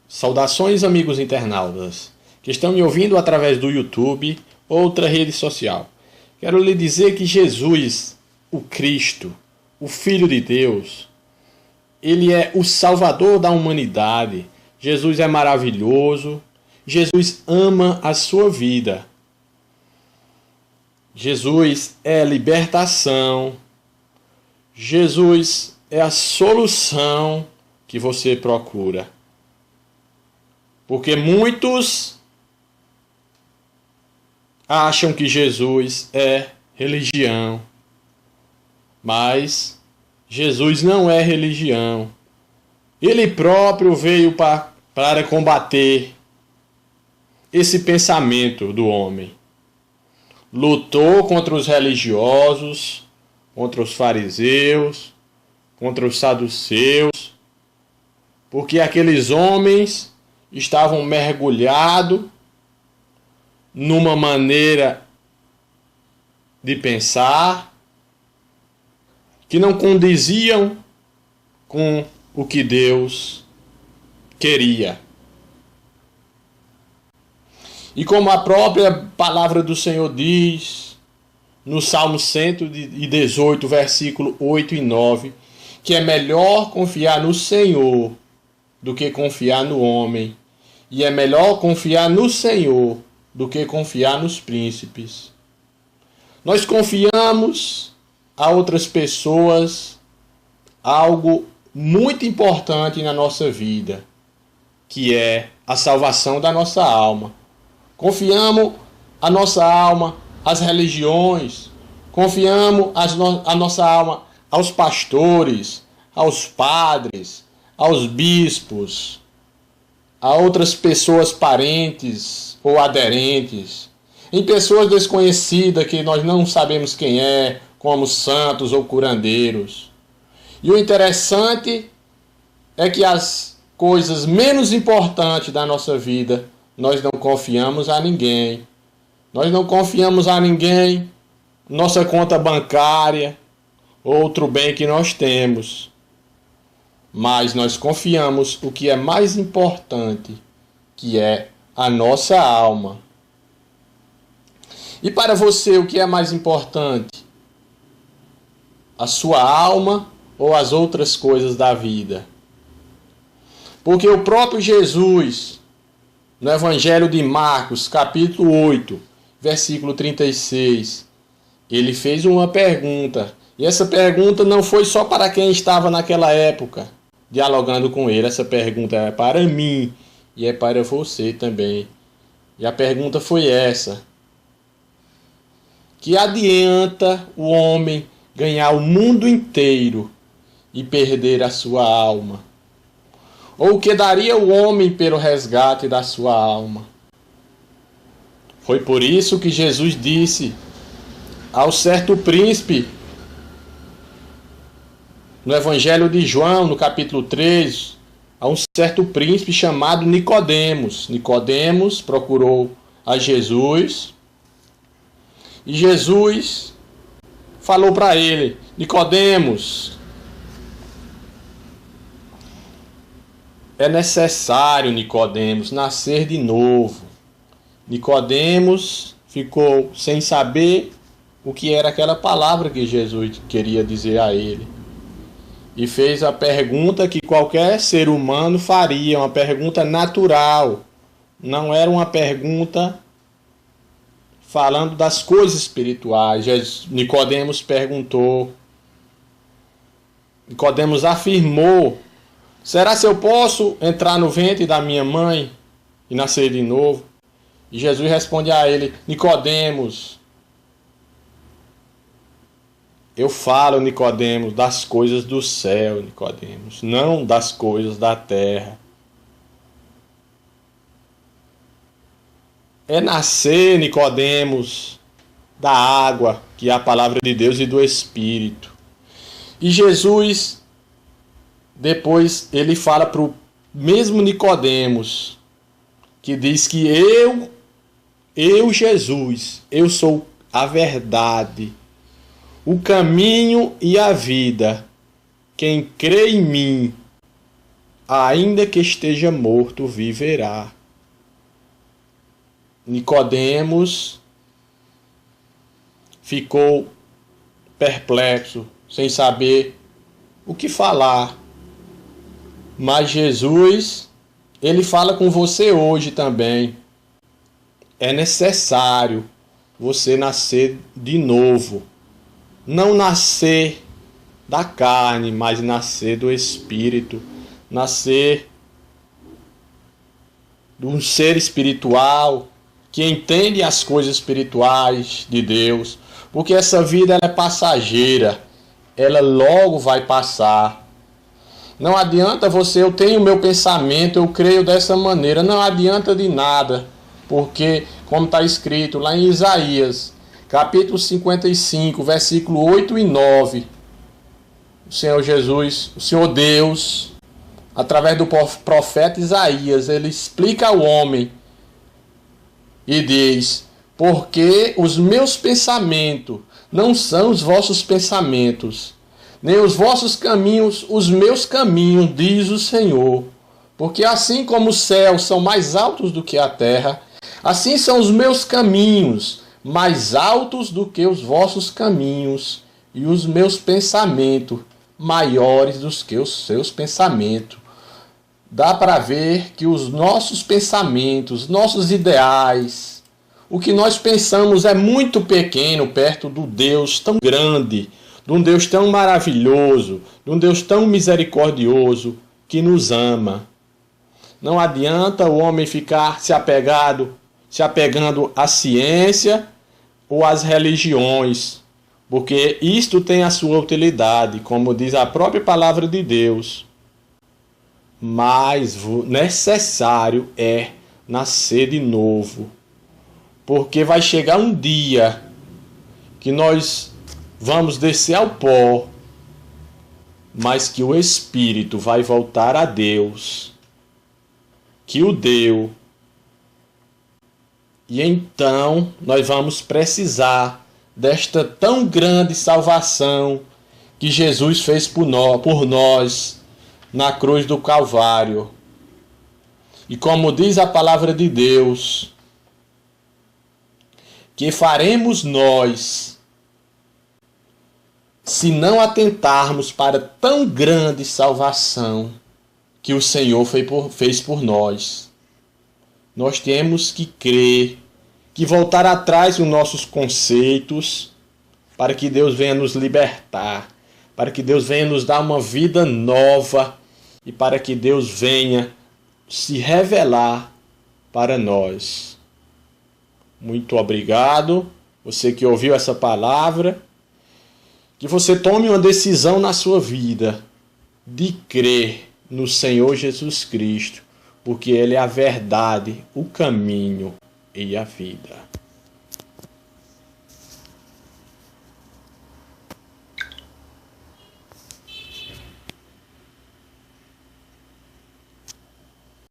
Saudações, amigos internautas que estão me ouvindo através do YouTube ou outra rede social. Quero lhe dizer que Jesus, o Cristo, o Filho de Deus, Ele é o Salvador da humanidade. Jesus é maravilhoso. Jesus ama a sua vida. Jesus é a libertação. Jesus é a solução que você procura. Porque muitos acham que Jesus é religião. Mas Jesus não é religião. Ele próprio veio para combater esse pensamento do homem. Lutou contra os religiosos, contra os fariseus, contra os saduceus, porque aqueles homens estavam mergulhados numa maneira de pensar que não condiziam com o que Deus queria. E como a própria palavra do Senhor diz, no Salmo 118, versículo 8 e 9, que é melhor confiar no Senhor do que confiar no homem, e é melhor confiar no Senhor do que confiar nos príncipes. Nós confiamos a outras pessoas algo muito importante na nossa vida, que é a salvação da nossa alma. Confiamos a nossa alma às religiões, confiamos a nossa alma aos pastores, aos padres, aos bispos, a outras pessoas parentes ou aderentes, em pessoas desconhecidas que nós não sabemos quem é, como santos ou curandeiros. E o interessante é que as coisas menos importantes da nossa vida, nós não confiamos a ninguém. Nós não confiamos a ninguém nossa conta bancária, outro bem que nós temos. Mas nós confiamos o que é mais importante, que é a nossa alma. E para você, o que é mais importante? A sua alma ou as outras coisas da vida? Porque o próprio Jesus, no Evangelho de Marcos, capítulo 8, versículo 36, ele fez uma pergunta. E essa pergunta não foi só para quem estava naquela época dialogando com ele. Essa pergunta é para mim e é para você também. E a pergunta foi essa: que adianta o homem ganhar o mundo inteiro e perder a sua alma? Ou o que daria o homem pelo resgate da sua alma? Foi por isso que Jesus disse ao certo príncipe, no Evangelho de João, no capítulo 3, a um certo príncipe chamado Nicodemos. Nicodemos procurou a Jesus e Jesus falou para ele: Nicodemos, é necessário, Nicodemos, nascer de novo. Nicodemos ficou sem saber o que era aquela palavra que Jesus queria dizer a ele. E fez a pergunta que qualquer ser humano faria, uma pergunta natural. Não era uma pergunta falando das coisas espirituais. Nicodemos perguntou. Nicodemos afirmou: será se eu posso entrar no ventre da minha mãe e nascer de novo? E Jesus responde a ele: Nicodemos, eu falo, Nicodemos, das coisas do céu, Nicodemos, não das coisas da terra. É nascer, Nicodemos, da água, que é a palavra de Deus, e do Espírito. E Jesus, depois, ele fala para o mesmo Nicodemos, que diz que eu, Jesus, eu sou a verdade, o caminho e a vida. Quem crê em mim, ainda que esteja morto, viverá. Nicodemos ficou perplexo, sem saber o que falar. Mas Jesus, ele fala com você hoje também. É necessário você nascer de novo. Não nascer da carne, mas nascer do Espírito. Nascer de um ser espiritual que entende as coisas espirituais de Deus. Porque essa vida ela é passageira. Ela logo vai passar. Não adianta eu tenho o meu pensamento, eu creio dessa maneira. Não adianta de nada. Porque, como está escrito lá em Isaías, capítulo 55, versículo 8 e 9, o Senhor Jesus, o Senhor Deus, através do profeta Isaías, ele explica ao homem e diz: porque os meus pensamentos não são os vossos pensamentos, nem os vossos caminhos os meus caminhos, diz o Senhor. Porque assim como os céus são mais altos do que a terra, assim são os meus caminhos mais altos do que os vossos caminhos, e os meus pensamentos maiores do que os seus pensamentos. Dá para ver que os nossos pensamentos, nossos ideais, o que nós pensamos é muito pequeno perto do Deus tão grande, de um Deus tão maravilhoso, de um Deus tão misericordioso que nos ama. Não adianta o homem ficar se apegando à ciência ou às religiões, porque isto tem a sua utilidade, como diz a própria palavra de Deus. Mas necessário é nascer de novo, porque vai chegar um dia que nós vamos descer ao pó, mas que o Espírito vai voltar a Deus, que o deu. E então nós vamos precisar desta tão grande salvação que Jesus fez por nós na cruz do Calvário. E como diz a palavra de Deus, que faremos nós se não atentarmos para tão grande salvação que o Senhor fez por nós? Nós temos que crer, que voltar atrás nos nossos conceitos, para que Deus venha nos libertar, para que Deus venha nos dar uma vida nova e para que Deus venha se revelar para nós. Muito obrigado, você que ouviu essa palavra, que você tome uma decisão na sua vida de crer no Senhor Jesus Cristo, porque Ele é a verdade, o caminho e a vida.